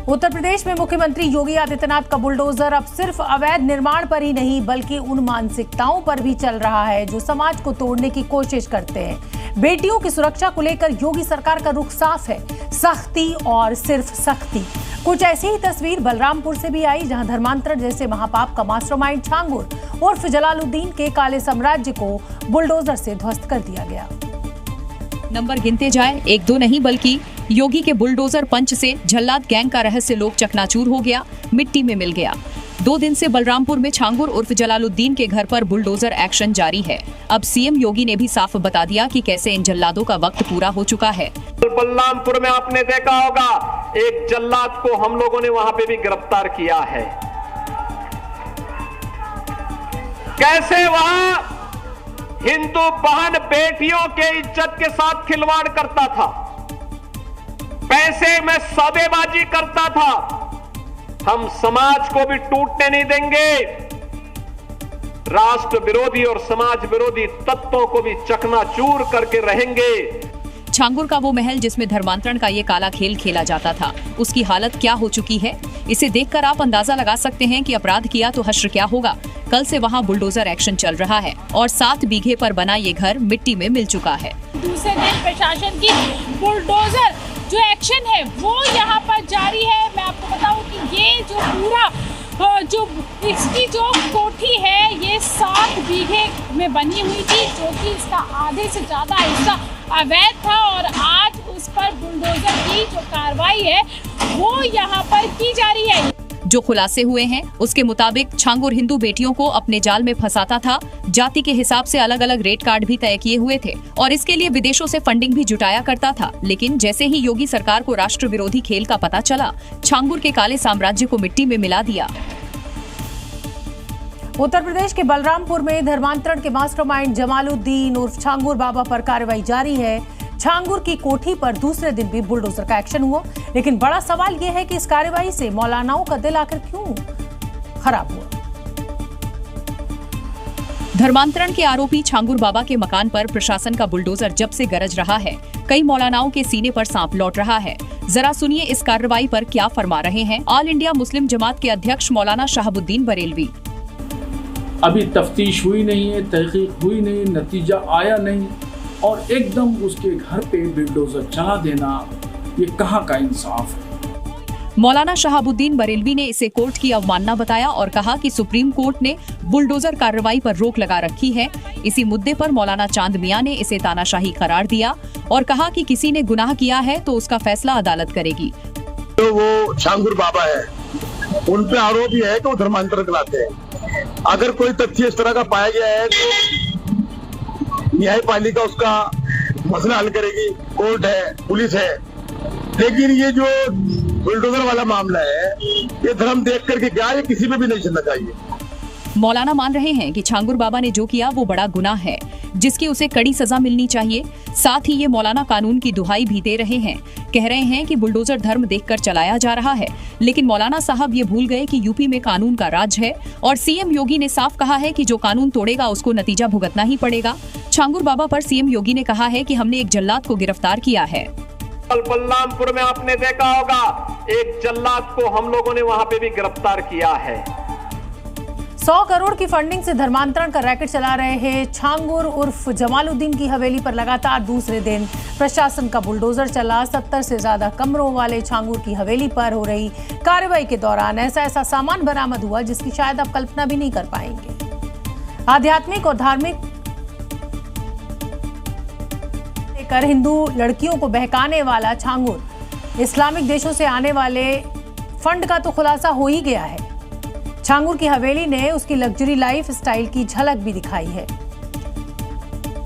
उत्तर प्रदेश में मुख्यमंत्री योगी आदित्यनाथ का बुलडोजर अब सिर्फ अवैध निर्माण पर ही नहीं बल्कि उन मानसिकताओं पर भी चल रहा है जो समाज को तोड़ने की कोशिश करते हैं। बेटियों की सुरक्षा को लेकर योगी सरकार का रुख साफ है, सख्ती और सिर्फ सख्ती। कुछ ऐसी ही तस्वीर बलरामपुर से भी आई, जहां धर्मांतरण जैसे महापाप का मास्टरमाइंड छांगुर उर्फ जलालुद्दीन के काले साम्राज्य को बुलडोजर से ध्वस्त कर दिया गया। नंबर गिनते जाए, एक दो नहीं बल्कि योगी के बुलडोजर पंच से झल्लाद गैंग का रहस्य लोग चकनाचूर हो गया, मिट्टी में मिल गया। 2 दिन से बलरामपुर में छांगुर उर्फ जलालुद्दीन के घर पर बुलडोजर एक्शन जारी है। अब सीएम योगी ने भी साफ बता दिया कि कैसे इन जल्लादों का वक्त पूरा हो चुका है। बलरामपुर में आपने देखा होगा, एक जल्लाद को हम लोगों ने वहां पे भी गिरफ्तार किया है। कैसे वहां हिंदू बहन बेटियों के इज्जत के साथ खिलवाड़ करता था, पैसे में सौदेबाजी करता था। हम समाज को भी टूटने नहीं देंगे, राष्ट्र विरोधी और समाज विरोधी तत्वों को भी चकनाचूर करके रहेंगे। छांगुर का वो महल जिसमें धर्मांतरण का ये काला खेल खेला जाता था, उसकी हालत क्या हो चुकी है, इसे देखकर आप अंदाजा लगा सकते हैं कि अपराध किया तो हश्र क्या होगा। कल से वहाँ बुलडोजर एक्शन चल रहा है और 7 बीघे पर बना ये घर मिट्टी में मिल चुका है। दूसरे दिन प्रशासन की बुलडोजर जो एक्शन है वो यहाँ पर जारी है। मैं आपको बताऊं कि ये जो पूरा जो इसकी जो कोठी है ये 7 बीघे में बनी हुई थी, जो कि इसका आधे से ज्यादा हिस्सा अवैध था और आज उस पर बुलडोजर की जो कार्रवाई है वो यहाँ पर की जा रही है। जो खुलासे हुए हैं उसके मुताबिक छांगुर हिंदू बेटियों को अपने जाल में फंसाता था, जाति के हिसाब से अलग अलग रेट कार्ड भी तय किए हुए थे और इसके लिए विदेशों से फंडिंग भी जुटाया करता था। लेकिन जैसे ही योगी सरकार को राष्ट्र विरोधी खेल का पता चला, छांगुर के काले साम्राज्य को मिट्टी में मिला दिया। उत्तर प्रदेश के बलरामपुर में धर्मांतरण के मास्टरमाइंड जमालुद्दीन उर्फ छांगुर बाबा पर कार्रवाई जारी है। छांगुर की कोठी पर दूसरे दिन भी बुलडोजर का एक्शन हुआ, लेकिन बड़ा सवाल यह है कि इस कार्रवाई से मौलानाओं का दिल आखिर क्यों खराब हुआ। धर्मांतरण के आरोपी छांगुर बाबा के मकान पर प्रशासन का बुलडोजर जब से गरज रहा है, कई मौलानाओं के सीने पर सांप लौट रहा है। जरा सुनिए इस कार्रवाई पर क्या फरमा रहे हैं ऑल इंडिया मुस्लिम जमात के अध्यक्ष मौलाना शहाबुद्दीन बरेलवी। अभी तफ्तीश हुई नहीं है, तहकीक हुई नहीं, नतीजा आया नहीं और एकदम उसके घर पे बुलडोजर चला देना, ये कहाँ का इंसाफ है। मौलाना शहाबुद्दीन बरेलवी ने इसे कोर्ट की अवमानना बताया और कहा कि सुप्रीम कोर्ट ने बुलडोजर कार्रवाई पर रोक लगा रखी है। इसी मुद्दे पर मौलाना चांद मियां ने इसे तानाशाही करार दिया और कहा कि किसी ने गुनाह किया है तो उसका फैसला अदालत करेगी। तो वो छांगुर बाबा है, उन पे आरोप यह है कि वो धर्मांतरण कराते हैं। अगर कोई तथ्य इस तरह का पाया गया है तो न्यायपालिका उसका मसला हल करेगी, कोर्ट है, पुलिस है। लेकिन ये जो बुलडोजर वाला मामला है, ये धर्म देख करके क्या, ये किसी में भी नहीं चलना चाहिए। मौलाना मान रहे हैं कि छांगुर बाबा ने जो किया वो बड़ा गुनाह है, जिसकी उसे कड़ी सजा मिलनी चाहिए। साथ ही ये मौलाना कानून की दुहाई भी दे रहे हैं, कह रहे हैं कि बुलडोजर धर्म देखकर चलाया जा रहा है। लेकिन मौलाना साहब ये भूल गए कि यूपी में कानून का राज है और सीएम योगी ने साफ कहा है कि जो कानून तोड़ेगा उसको नतीजा भुगतना ही पड़ेगा। छांगुर बाबा पर सीएम योगी ने कहा है कि हमने एक जल्लाद को गिरफ्तार किया है। बलरामपुर में आपने देखा होगा, एक जल्लाद को हम लोगों ने वहां पे भी गिरफ्तार किया है। 100 करोड़ की फंडिंग से धर्मांतरण का रैकेट चला रहे हैं छांगुर उर्फ जमालुद्दीन की हवेली पर लगातार दूसरे दिन प्रशासन का बुलडोजर चला। 70 से ज्यादा कमरों वाले छांगुर की हवेली पर हो रही कार्रवाई के दौरान ऐसा सामान बरामद हुआ जिसकी शायद आप कल्पना भी नहीं कर पाएंगे। आध्यात्मिक और धार्मिक लेकर हिंदू लड़कियों को बहकाने वाला छांगुर इस्लामिक देशों से आने वाले फंड का तो खुलासा हो ही गया है। छांगुर की हवेली ने उसकी लग्जरी लाइफ स्टाइल की झलक भी दिखाई है।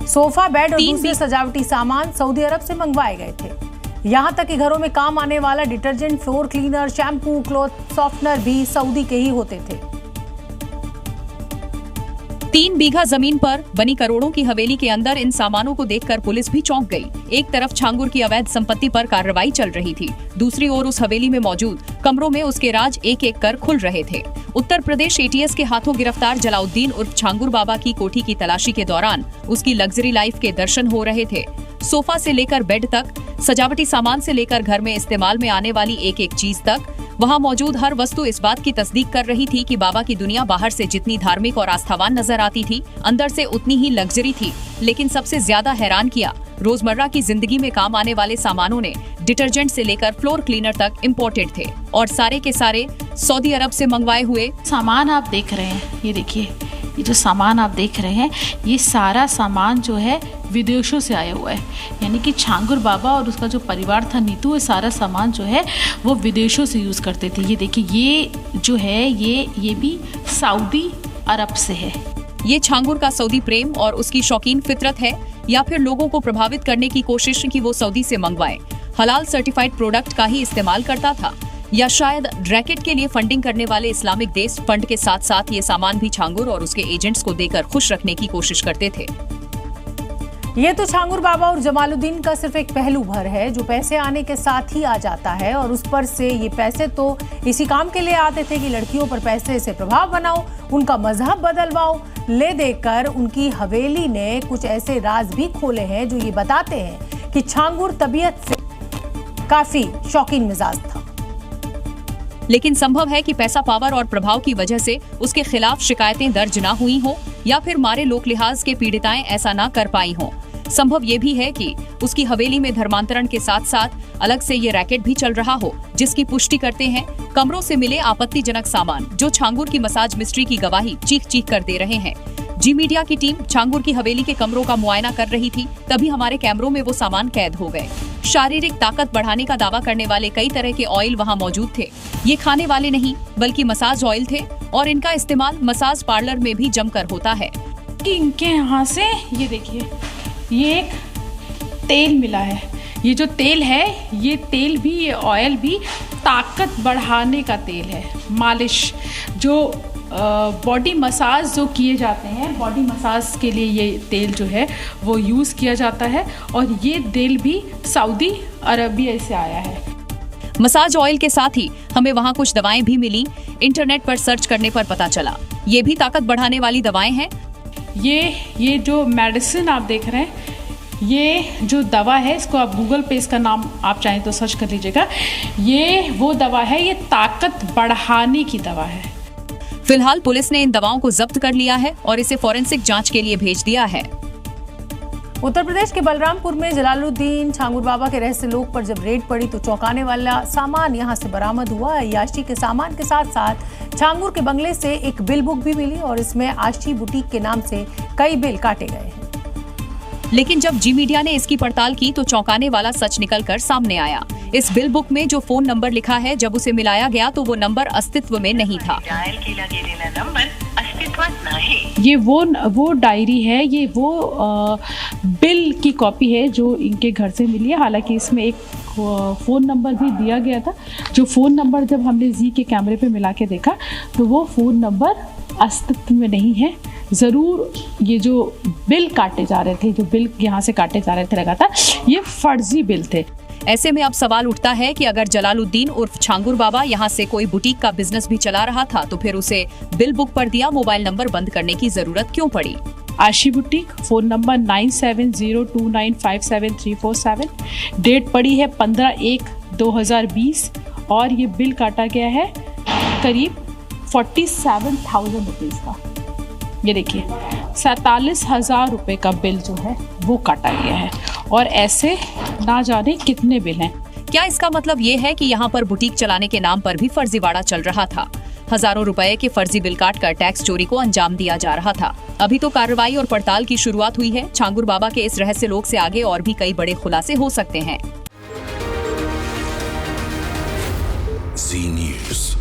सोफा, बेड और दूसरे सजावटी सामान सऊदी अरब से मंगवाए गए थे। यहाँ तक कि घरों में काम आने वाला detergent, floor cleaner, shampoo, cloth softener भी सऊदी के ही होते थे। 3 बीघा जमीन पर बनी करोड़ों की हवेली के अंदर इन सामानों को देखकर पुलिस भी चौंक गई। एक तरफ छांगुर की अवैध संपत्ति पर कार्रवाई चल रही थी, दूसरी ओर उस हवेली में मौजूद कमरों में उसके राज एक एक कर खुल रहे थे। उत्तर प्रदेश एटीएस के हाथों गिरफ्तार जलालुद्दीन उर्फ छांगुर बाबा की कोठी की तलाशी के दौरान उसकी लग्जरी लाइफ के दर्शन हो रहे थे। सोफा से लेकर बेड तक, सजावटी सामान से लेकर घर में इस्तेमाल में आने वाली एक एक चीज तक, वहाँ मौजूद हर वस्तु इस बात की तस्दीक कर रही थी कि बाबा की दुनिया बाहर से जितनी धार्मिक और आस्थावान नजर आती थी, अंदर से उतनी ही लग्जरी थी। लेकिन सबसे ज्यादा हैरान किया, रोजमर्रा की जिंदगी में काम आने वाले सामानों ने डिटर्जेंट से लेकर फ्लोर क्लीनर तक इम्पोर्टेड थे और सारे के सारे सऊदी अरब से मंगवाए हुए सामान आप देख रहे हैं, ये देखिए, ये जो सामान आप देख रहे हैं, ये सारा सामान जो है विदेशों से आया हुआ है। यानी कि छांगुर बाबा और उसका जो परिवार था नीतू, ये सारा सामान जो है वो विदेशों से यूज़ करते थे। ये देखिए, ये जो है ये भी सऊदी अरब से है। ये छांगुर का सऊदी प्रेम और उसकी शौकीन फितरत है, या फिर लोगों को प्रभावित करने की कोशिश कि वो सऊदी से मंगवाए, हलाल सर्टिफाइड प्रोडक्ट का ही इस्तेमाल करता था, या शायद रैकेट के लिए फंडिंग करने वाले इस्लामिक देश फंड के साथ साथ ये सामान भी छांगुर और उसके एजेंट्स को देकर खुश रखने की कोशिश करते थे। ये तो छांगुर बाबा और जमालुद्दीन का सिर्फ एक पहलू भर है, जो पैसे आने के साथ ही आ जाता है। और उस पर से ये पैसे तो इसी काम के लिए आते थे कि लड़कियों पर पैसे से प्रभाव बनाओ, उनका मजहब बदलवाओ। ले देकर उनकी हवेली ने कुछ ऐसे राज भी खोले हैं जो ये बताते हैं कि छांगुर तबीयत से काफी शौकीन मिजाज था। लेकिन संभव है कि पैसा, पावर और प्रभाव की वजह से उसके खिलाफ शिकायतें दर्ज ना हुई हो, या फिर मारे लोक लिहाज के पीड़िताएं ऐसा ना कर पाई हों। संभव ये भी है कि उसकी हवेली में धर्मांतरण के साथ साथ अलग से ये रैकेट भी चल रहा हो, जिसकी पुष्टि करते हैं कमरों से मिले आपत्तिजनक सामान, जो छांगुर की मसाज मिस्ट्री की गवाही चीख चीख कर दे रहे हैं। जी मीडिया की टीम छांगुर की हवेली के कमरों का मुआयना कर रही थी, तभी हमारे कैमरों में वो सामान कैद हो गए। शारीरिक ताकत बढ़ाने का दावा करने वाले कई तरह के ऑयल वहाँ मौजूद थे। ये खाने वाले नहीं बल्कि मसाज ऑयल थे, और इनका इस्तेमाल मसाज पार्लर में भी जमकर होता है। कि इनके यहाँ से ये देखिए, ये एक तेल मिला है। ये जो तेल है, ये तेल भी, ये ऑयल भी ताकत बढ़ाने का तेल है। मालिश, जो बॉडी मसाज जो किए जाते हैं, बॉडी मसाज के लिए ये तेल जो है वो यूज़ किया जाता है, और ये तेल भी सऊदी अरबिया से आया है। मसाज ऑयल के साथ ही हमें वहाँ कुछ दवाएं भी मिली। इंटरनेट पर सर्च करने पर पता चला ये भी ताकत बढ़ाने वाली दवाएं हैं। ये जो मेडिसिन आप देख रहे हैं, ये जो दवा है, इसको आप गूगल पे इसका नाम आप चाहें तो सर्च कर लीजिएगा। ये वो दवा है, ये ताकत बढ़ाने की दवा है। फिलहाल पुलिस ने इन दवाओं को जब्त कर लिया है और इसे फॉरेंसिक जांच के लिए भेज दिया है। उत्तर प्रदेश के बलरामपुर में जलालुद्दीन छांगुर बाबा के रहस्य लोक पर जब रेड पड़ी तो चौंकाने वाला सामान यहां से बरामद हुआ। अय्याशी के सामान के साथ साथ छांगुर के बंगले से एक बिल बुक भी मिली और इसमें आशी बुटीक के नाम से कई बिल काटे गए हैं। लेकिन जब जी मीडिया ने इसकी पड़ताल की तो चौंकाने वाला सच निकलकर सामने आया। इस बिल बुक में जो फोन नंबर लिखा है, जब उसे मिलाया गया तो वो नंबर अस्तित्व में नहीं था। ये वो डायरी है, ये वो बिल की कॉपी है जो इनके घर से मिली है। हालांकि इसमें एक फ़ोन नंबर भी दिया गया था, जो फ़ोन नंबर जब हमने जी के कैमरे पे मिला के देखा तो वो फ़ोन नंबर अस्तित्व में नहीं है। ज़रूर ये जो बिल काटे जा रहे थे, जो बिल यहाँ से काटे जा रहे थे लगातार, ये फर्जी बिल थे। ऐसे में अब सवाल उठता है कि अगर जलालुद्दीन उर्फ छांगुर बाबा यहाँ से कोई बुटीक का बिजनेस भी चला रहा था तो फिर उसे बिल बुक पर दिया मोबाइल नंबर बंद करने की जरूरत क्यों पड़ी? आशी बुटीक, फ़ोन नंबर 9702957347, डेट पड़ी है 15/1/2020 और ये बिल काटा गया है करीब 47,000 रुपीज़ का। ये देखिए 47,000 रुपये का बिल जो है वो काटा गया है, और ऐसे ना जाने कितने बिल हैं। क्या इसका मतलब ये है कि यहाँ पर बुटीक चलाने के नाम पर भी फर्जीवाड़ा चल रहा था? हजारों रुपए के फर्जी बिल काटकर टैक्स चोरी को अंजाम दिया जा रहा था। अभी तो कार्रवाई और पड़ताल की शुरुआत हुई है। छांगुर बाबा के इस रहस्य लोक से आगे और भी कई बड़े खुलासे हो सकते हैं। Zee News।